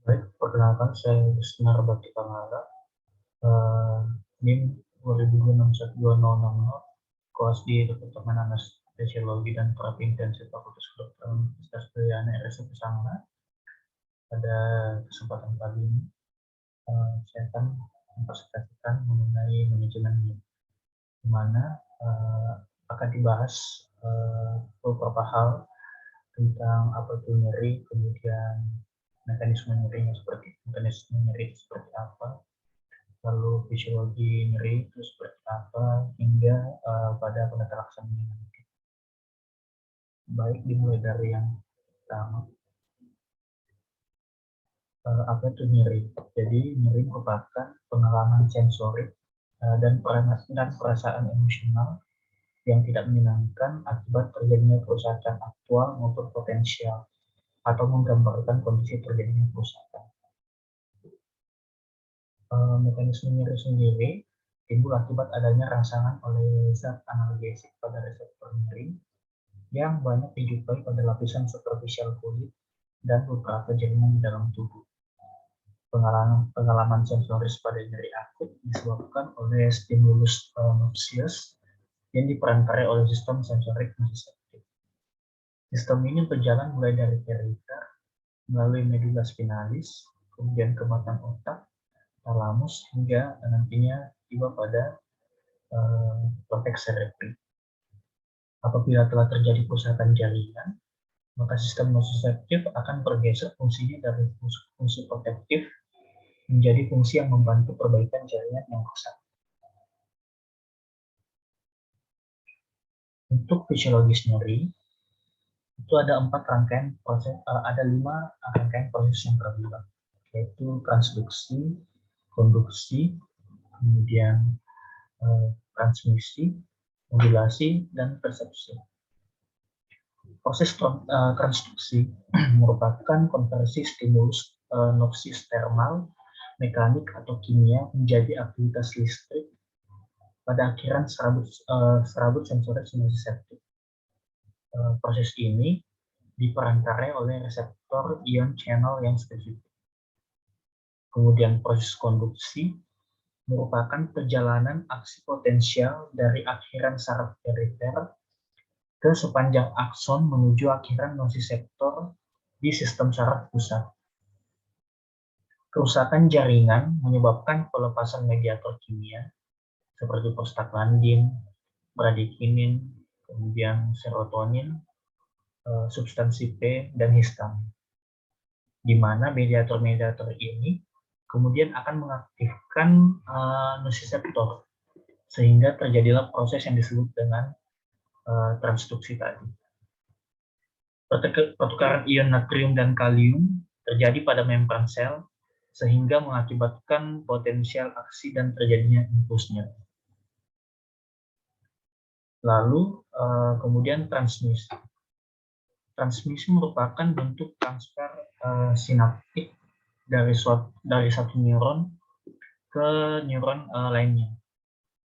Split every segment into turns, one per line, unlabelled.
Baik, perkenalkan saya Sinar Bakti Pangara, NIM 20212060, koas di Departemen Anestesiologi dan Terapi Intensif Fakultas Kedokteran Universitas Udayana RSUD Pesangga. Pada kesempatan kali ini, saya akan mempresentasikan mengenai manajemen NIM, di mana akan dibahas beberapa hal tentang apa itu nyeri, kemudian mekanisme nyeri seperti apa, lalu fisiologi nyeri itu seperti apa, hingga pada penata laksananya nanti. Baik, dimulai dari yang pertama. Apa itu nyeri? Jadi nyeri merupakan pengalaman sensorik dan perasaan emosional yang tidak menyenangkan akibat terjadinya kerusakan aktual maupun potensial, atau menggambarkan kondisi terjadinya kerusakan. Mekanisme nyeri sendiri timbul akibat adanya rangsangan oleh zat analgesik pada reseptor nyeri yang banyak dijumpai pada lapisan superficial kulit dan beberapa jaringan di dalam tubuh. Pengalaman sensoris pada nyeri akut disebabkan oleh stimulus nociceptive yang diperantarai oleh sistem sensorik nociceptif. Sistem ini berjalan mulai dari perifer, melalui medula spinalis, kemudian ke batang otak, talamus, hingga nantinya tiba pada korteks cerebri. Apabila telah terjadi kerusakan jaringan, maka sistem nociceptif akan bergeser fungsinya dari fungsi protektif menjadi fungsi yang membantu perbaikan jaringan yang rusak. Untuk fisiologis nyeri, itu ada 5 rangkaian proses yang terlibat, yaitu transduksi, konduksi, kemudian transmisi, modulasi, dan persepsi. Proses transduksi merupakan konversi stimulus noksis termal, mekanik, atau kimia menjadi aktivitas listrik pada akhiran serabut sensorik nociceptif. Proses ini diperantarai oleh reseptor ion channel yang spesifik. Kemudian proses konduksi merupakan perjalanan aksi potensial dari akhiran saraf perifer ke sepanjang akson menuju akhiran nociceptor di sistem saraf pusat. Kerusakan jaringan menyebabkan pelepasan mediator kimia seperti prostaglandin, bradikinin, kemudian serotonin, substansi P, dan histamin. Di mana mediator-mediator ini kemudian akan mengaktifkan nociceptor, sehingga terjadilah proses yang disebut dengan transduksi tadi. Pertukaran ion natrium dan kalium terjadi pada membran sel, sehingga mengakibatkan potensial aksi dan terjadinya impulsnya. Lalu kemudian transmisi. Transmisi merupakan bentuk transfer sinaptik dari satu neuron ke neuron lainnya.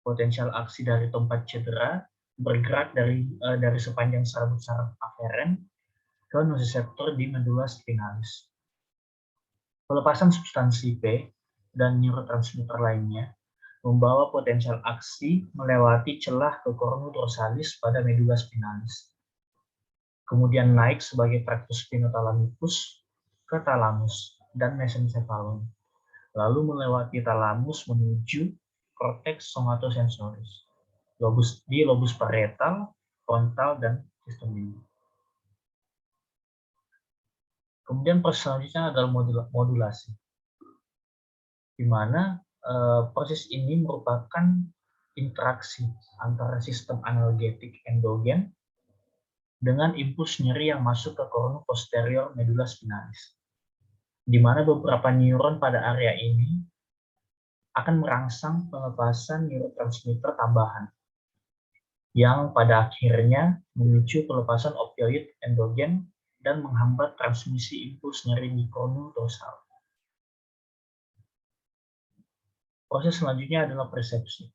Potensial aksi dari tempat cedera bergerak dari sepanjang serabut saraf aferen ke nociceptor di medula spinalis. Pelepasan substansi P dan neurotransmitter lainnya membawa potensial aksi melewati celah ke cornu dorsalis pada medula spinalis. Kemudian naik sebagai tractus spinothalamikus ke talamus dan mesencephalon, lalu melewati talamus menuju korteks somatosensoris, lobus parietal, frontal, dan sistem limbi. Kemudian proses selanjutnya adalah modulasi, di mana proses ini merupakan interaksi antara sistem analgetik endogen dengan impuls nyeri yang masuk ke cornu posterior medula spinalis, di mana beberapa neuron pada area ini akan merangsang pelepasan neurotransmitter tambahan, yang pada akhirnya memicu pelepasan opioid endogen dan menghambat transmisi impuls nyeri di cornu dorsal. Proses selanjutnya adalah persepsi.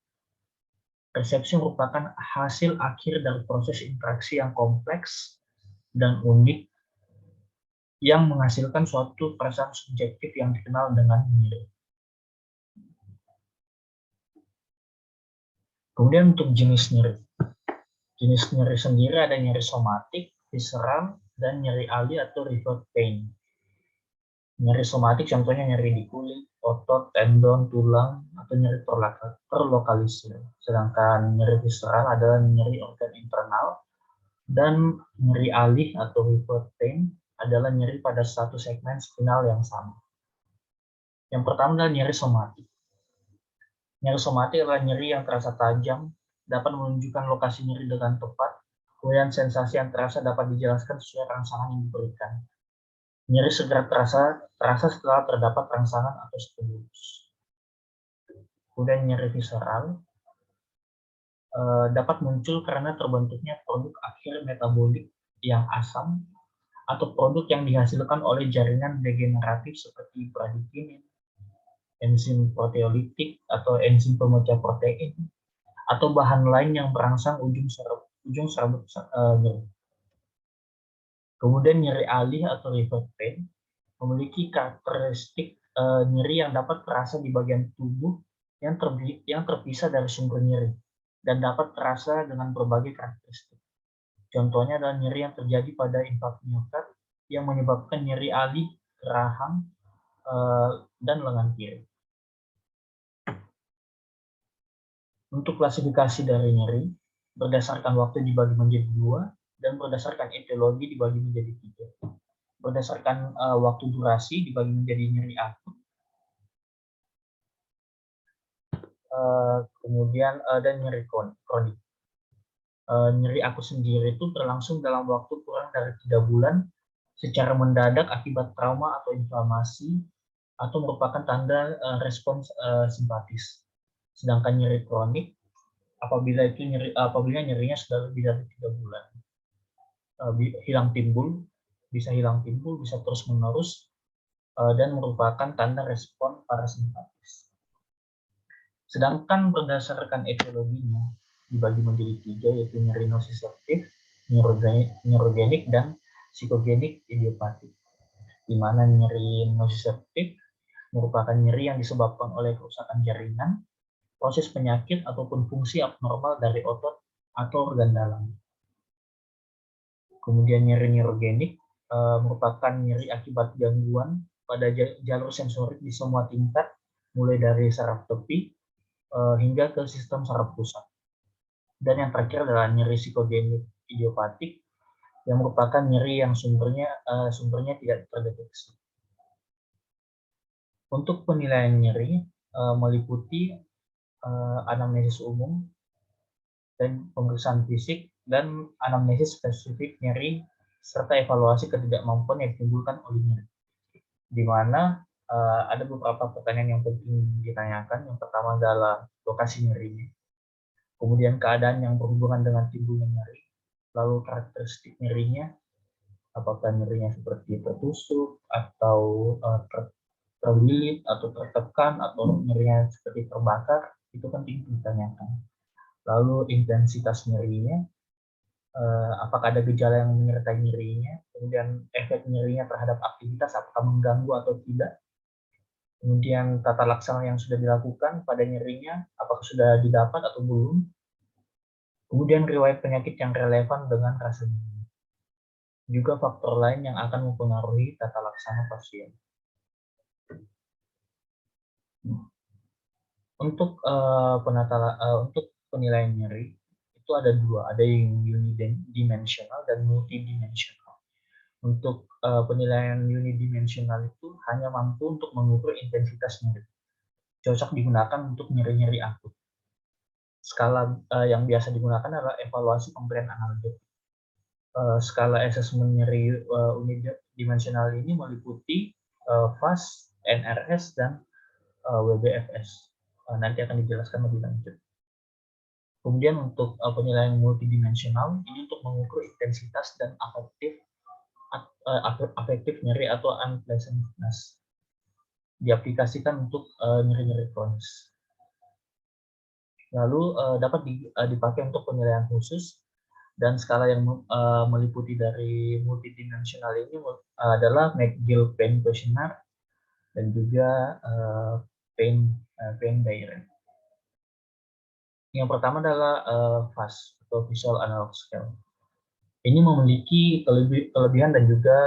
Persepsi merupakan hasil akhir dari proses interaksi yang kompleks dan unik yang menghasilkan suatu perasaan subjektif yang dikenal dengan nyeri. Kemudian untuk jenis nyeri. Jenis nyeri sendiri ada nyeri somatik, visceral, dan nyeri alih atau revert pain. Nyeri somatik contohnya nyeri di kulit, otot, tendon, tulang, atau nyeri terlokalisir. Sedangkan nyeri visceral adalah nyeri organ internal, dan nyeri alih atau revert pain adalah nyeri pada satu segmen spinal yang sama. Yang pertama adalah nyeri somatik. Nyeri somatik adalah nyeri yang terasa tajam, dapat menunjukkan lokasi nyeri dengan tepat, kemudian sensasi yang terasa dapat dijelaskan sesuai rangsangan yang diberikan. Nyeri segera terasa setelah terdapat rangsangan atau stimulus. Kemudian nyeri visceral dapat muncul karena terbentuknya produk akhir metabolik yang asam atau produk yang dihasilkan oleh jaringan degeneratif seperti bradikinin, enzim proteolitik atau enzim pemecah protein, atau bahan lain yang merangsang ujung serabut nyeri. Kemudian nyeri alih atau revert pain memiliki karakteristik nyeri yang dapat terasa di bagian tubuh yang terpisah dari sumber nyeri dan dapat terasa dengan berbagai karakteristik. Contohnya adalah nyeri yang terjadi pada infark miokard yang menyebabkan nyeri alih rahang dan lengan kiri. Untuk klasifikasi dari nyeri, berdasarkan waktu dibagi menjadi 2 dan berdasarkan etiologi dibagi menjadi 3. Berdasarkan waktu durasi dibagi menjadi nyeri akut, kemudian dan nyeri kronik. Nyeri akut sendiri itu berlangsung dalam waktu kurang dari 3 bulan secara mendadak akibat trauma atau inflamasi atau merupakan tanda respons simpatis. Sedangkan nyeri kronik apabila nyerinya sudah lebih dari 3 bulan. Bisa hilang timbul, bisa terus-menerus, dan merupakan tanda respon parasimpatis. Sedangkan berdasarkan etiologinya dibagi menjadi 3, yaitu nyeri nociceptif, neurogenik, dan psikogenik idiopatik. Di mana nyeri nociceptif merupakan nyeri yang disebabkan oleh kerusakan jaringan, proses penyakit, ataupun fungsi abnormal dari otot atau organ dalam. Kemudian nyeri neurogenik merupakan nyeri akibat gangguan pada jalur sensorik di semua tingkat, mulai dari saraf tepi hingga ke sistem saraf pusat. Dan yang terakhir adalah nyeri psikogenik idiopatik yang merupakan nyeri yang sumbernya tidak terdeteksi. Untuk penilaian nyeri meliputi anamnesis umum dan pemeriksaan fisik dan anamnesis spesifik nyeri serta evaluasi ketidakmampuan yang ditimbulkan oleh nyeri. Di mana ada beberapa pertanyaan yang penting ditanyakan. Yang pertama adalah lokasi nyerinya, kemudian keadaan yang berhubungan dengan timbulnya nyeri, lalu karakteristik nyerinya, apakah nyerinya seperti tertusuk atau terlilit atau tertekan atau nyerinya seperti terbakar, itu penting ditanyakan. Lalu intensitas nyerinya, apakah ada gejala yang menyertai nyerinya, kemudian efek nyerinya terhadap aktivitas, apakah mengganggu atau tidak, kemudian tata laksana yang sudah dilakukan pada nyerinya, apakah sudah didapat atau belum, kemudian riwayat penyakit yang relevan dengan rasa nyeri. Juga faktor lain yang akan mempengaruhi tata laksana pasien. Untuk untuk penilaian nyeri itu ada 2, ada yang unidimensional dan multidimensional. Untuk penilaian unidimensional itu hanya mampu untuk mengukur intensitas nyeri. Cocok digunakan untuk nyeri-nyeri akut. Skala yang biasa digunakan adalah evaluasi pemberian analgetik. Skala asesmen nyeri unidimensional ini meliputi FAS, NRS, dan WBFS. Nanti akan dijelaskan lebih lanjut. Kemudian untuk penilaian multidimensional ini untuk mengukur intensitas dan afektif nyeri atau unpleasantness. Diaplikasikan untuk nyeri-nyeri kronis. Lalu dapat dipakai untuk penilaian khusus, dan skala yang meliputi dari multidimensional ini adalah McGill Pain Questionnaire dan juga pain diary. Yang pertama adalah VAS atau Visual Analog Scale. Ini memiliki kelebihan dan juga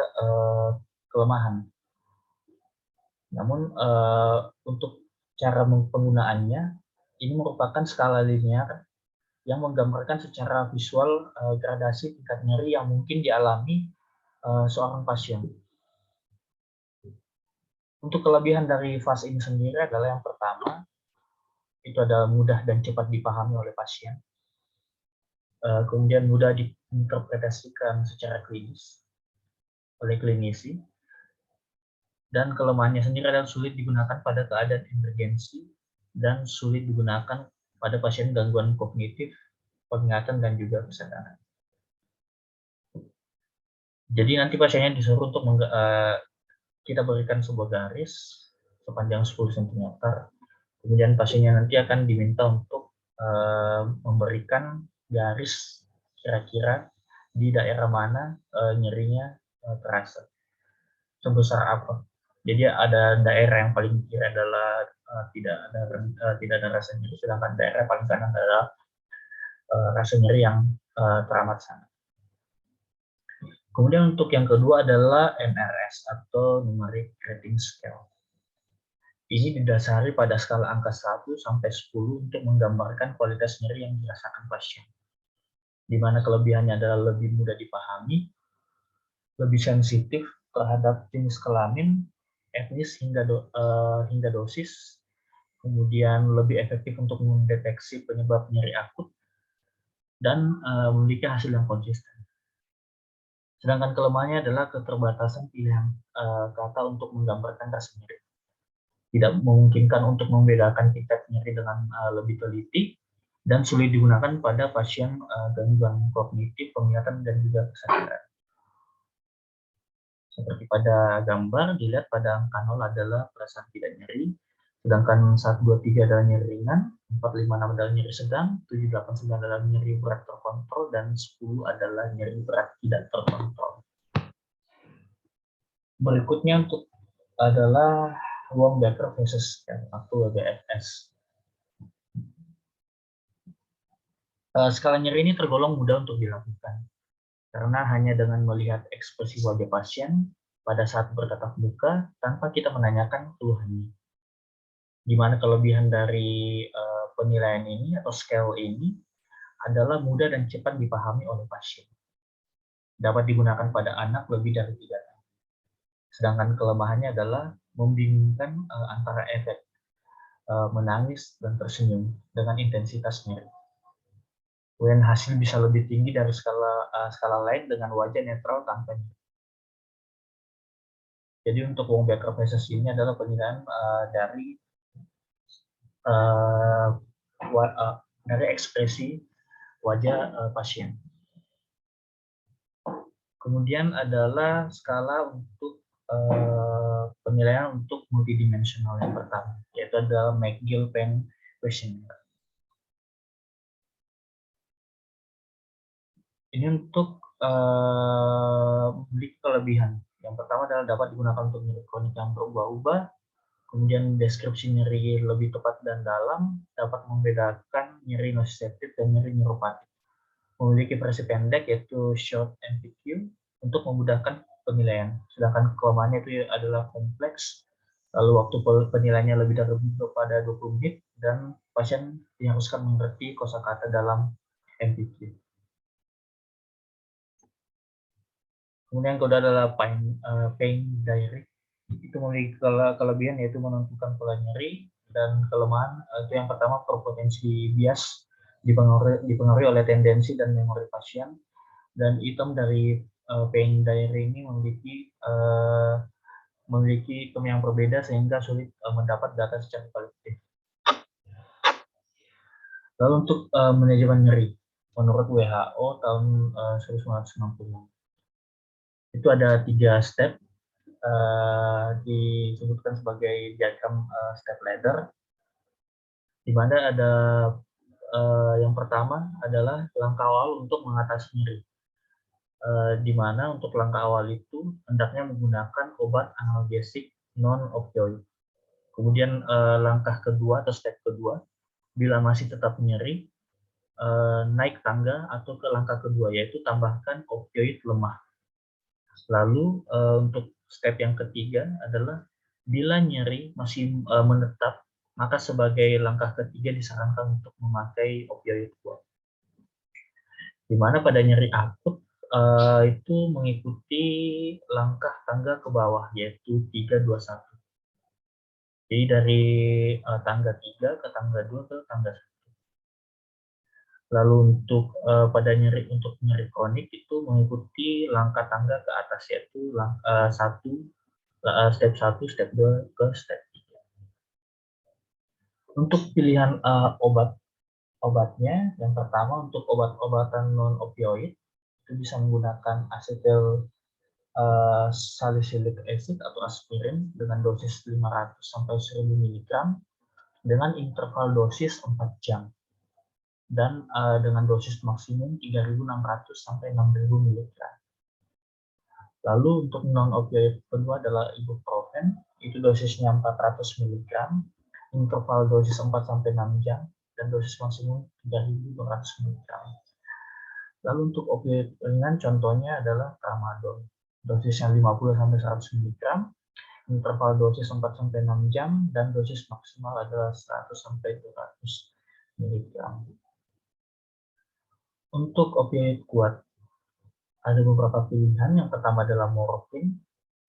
kelemahan. Namun untuk cara penggunaannya, ini merupakan skala linear yang menggambarkan secara visual gradasi tingkat nyeri yang mungkin dialami seorang pasien. Untuk kelebihan dari VAS ini sendiri adalah yang pertama, itu adalah mudah dan cepat dipahami oleh pasien. Kemudian mudah diinterpretasikan secara klinis oleh klinisi. Dan kelemahannya sendiri adalah sulit digunakan pada keadaan emergensi dan sulit digunakan pada pasien gangguan kognitif, penglihatan, dan juga kesadaran. Jadi nanti pasiennya disuruh untuk kita berikan sebuah garis sepanjang 10 cm. Kemudian pasiennya nanti akan diminta untuk memberikan garis kira-kira di daerah mana nyerinya terasa, sebesar apa. Jadi ada daerah yang paling kiri adalah tidak ada rasa nyeri, sedangkan daerah paling kanan adalah rasa nyeri yang teramat sangat. Kemudian untuk yang kedua adalah NRS atau Numeric Rating Scale. Ini didasari pada skala angka 1 sampai 10 untuk menggambarkan kualitas nyeri yang dirasakan pasien. Di mana kelebihannya adalah lebih mudah dipahami, lebih sensitif terhadap jenis kelamin, etnis hingga dosis, kemudian lebih efektif untuk mendeteksi penyebab nyeri akut, dan memiliki hasil yang konsisten. Sedangkan kelemahannya adalah keterbatasan pilihan kata untuk menggambarkan rasa nyeri. Tidak memungkinkan untuk membedakan tingkat nyeri dengan lebih teliti, dan sulit digunakan pada pasien gangguan kognitif, penglihatan, dan juga kesadaran. Seperti pada gambar, dilihat pada angka 0 adalah perasaan tidak nyeri, sedangkan 1, 2, 3 adalah nyeri ringan, 4, 5, 6 adalah nyeri sedang, 7, 8, 9 adalah nyeri berat terkontrol, dan 10 adalah nyeri berat tidak terkontrol. Berikutnya untuk adalah Wong-Baker versus Scale atau WBFS. Skala nyeri ini tergolong mudah untuk dilakukan, karena hanya dengan melihat ekspresi wajah pasien pada saat bertatap muka tanpa kita menanyakan keluhannya. Di mana kelebihan dari penilaian ini atau scale ini adalah mudah dan cepat dipahami oleh pasien. Dapat digunakan pada anak lebih dari 3 tahun. Sedangkan kelemahannya adalah membingungkan antara efek menangis dan tersenyum dengan intensitas nyeri. Kemudian hasil bisa lebih tinggi dari skala lain dengan wajah netral tanpa nyeri. Jadi untuk Wong-Baker versus ini adalah penilaian dari ekspresi wajah pasien. Kemudian adalah skala untuk penilaian untuk multidimensional yang pertama, yaitu adalah McGill Pain Questionnaire. Ini untuk memiliki kelebihan. Yang pertama adalah dapat digunakan untuk nyeri kronik yang berubah-ubah. Kemudian deskripsi nyeri lebih tepat dan dalam, dapat membedakan nyeri nociceptif dan nyeri neuropatik. Memiliki versi pendek yaitu short MPQ untuk memudahkan penilaian. Sedangkan kelemahannya itu adalah kompleks, lalu waktu penilaiannya lebih daripada 20 menit, dan pasien diharuskan mengerti kosakata dalam MPQ. Kemudian yang kedua adalah pain diary. Itu memiliki kelebihan yaitu menentukan pola nyeri, dan kelemahan itu yang pertama berpotensi bias dipengaruhi oleh tendensi dan memori pasien, dan item dari pain diary ini memiliki item yang berbeda sehingga sulit mendapat data secara kualitatif. Lalu untuk manajemen nyeri menurut WHO tahun 1960 itu ada 3 step, disebutkan sebagai diagram step ladder, di mana ada yang pertama adalah langkah awal untuk mengatasi nyeri. di mana untuk langkah awal itu hendaknya menggunakan obat analgesik non-opioid. Kemudian langkah kedua atau step kedua, bila masih tetap nyeri, naik tangga atau ke langkah kedua, yaitu tambahkan opioid lemah. Lalu untuk step yang ketiga adalah bila nyeri masih menetap, maka sebagai langkah ketiga disarankan untuk memakai opioid kuat. Di mana pada nyeri akut itu mengikuti langkah tangga ke bawah, yaitu 3-2-1. Jadi dari tangga 3 ke tangga 2 ke tangga 1. Lalu untuk pada untuk nyeri kronik itu mengikuti langkah tangga ke atas, yaitu step 1, step 2 ke step 3. Untuk pilihan obatnya, yang pertama untuk obat-obatan non-opioid itu bisa menggunakan acetyl salicylic acid atau aspirin dengan dosis 500 sampai 1000 mg dengan interval dosis 4 jam dan dengan dosis maksimum 3.600 sampai 6.000 mg. Lalu untuk non-opioid kedua adalah ibuprofen, itu dosisnya 400 mg, interval dosis 4 sampai 6 jam dan dosis maksimum 3.200 mg. Lalu untuk opioid ringan contohnya adalah tramadol, dosisnya 50 sampai 100 mg, interval dosis 4 sampai 6 jam dan dosis maksimal adalah 100 sampai 200 mg. Untuk opioid kuat ada beberapa pilihan. Yang pertama adalah morfin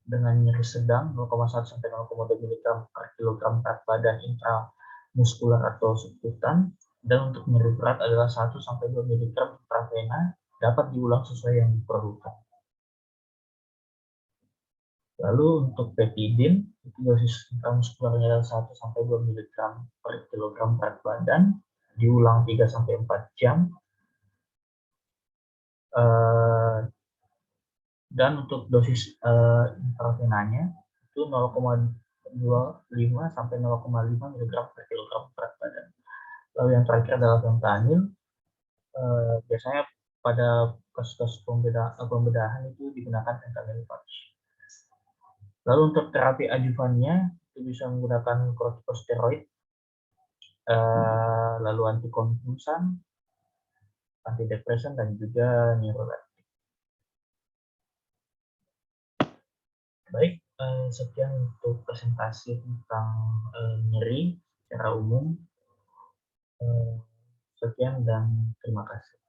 dengan nyeri sedang 0,1 sampai 0,2 mg per kilogram berat badan intramuskular atau subkutan, dan untuk nyeri berat adalah 1 sampai 2 mg intravena, dapat diulang sesuai yang diperlukan. Lalu untuk pepidin, itu dosis intramuskularnya adalah 1 sampai 2 mg per kilogram berat badan, diulang 3 sampai 4 jam. Dan untuk dosis intravenanya itu 0,25 sampai 0,5 mg per kilogram berat badan. Lalu yang terakhir adalah fentanyl. Biasanya pada kasus-kasus pembedahan itu digunakan fentanyl patch. Lalu untuk terapi adjuvannya itu bisa menggunakan kortikosteroid, lalu antikonvulsan, antidepresan, dan juga neuroleptik. Baik, sekian untuk presentasi tentang nyeri secara umum. Sekian dan terima kasih.